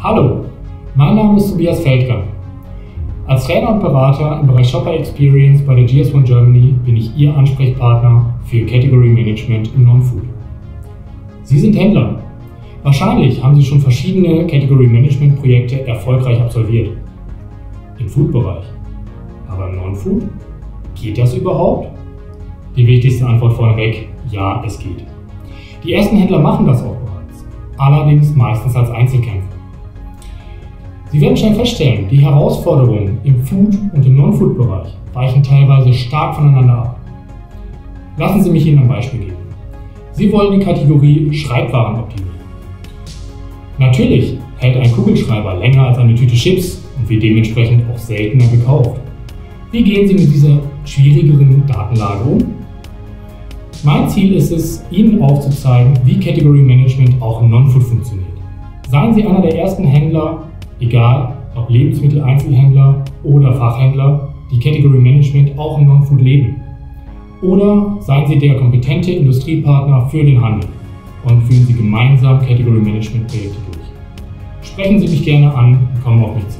Hallo, mein Name ist Tobias Feldkamp. Als Trainer und Berater im Bereich Shopper Experience bei der GS1 Germany bin ich Ihr Ansprechpartner für Category Management im Non-Food. Sie sind Händler. Wahrscheinlich haben Sie schon verschiedene Category Management Projekte erfolgreich absolviert. Im Food-Bereich. Aber im Non-Food? Geht das überhaupt? Die wichtigste Antwort vorneweg: Ja, es geht. Die ersten Händler machen das auch bereits, allerdings meistens als Einzelkämpfer. Sie werden schnell feststellen, die Herausforderungen im Food- und im Non-Food-Bereich weichen teilweise stark voneinander ab. Lassen Sie mich Ihnen ein Beispiel geben. Sie wollen die Kategorie Schreibwaren optimieren. Natürlich hält ein Kugelschreiber länger als eine Tüte Chips und wird dementsprechend auch seltener gekauft. Wie gehen Sie mit dieser schwierigeren Datenlage um? Mein Ziel ist es, Ihnen aufzuzeigen, wie Category Management auch im Non-Food funktioniert. Seien Sie einer der ersten Händler, egal ob Lebensmitteleinzelhändler oder Fachhändler, die Category Management auch im Non-Food leben. Oder seien Sie der kompetente Industriepartner für den Handel und führen Sie gemeinsam Category Management Projekte durch. Sprechen Sie mich gerne an und kommen auf mich zu.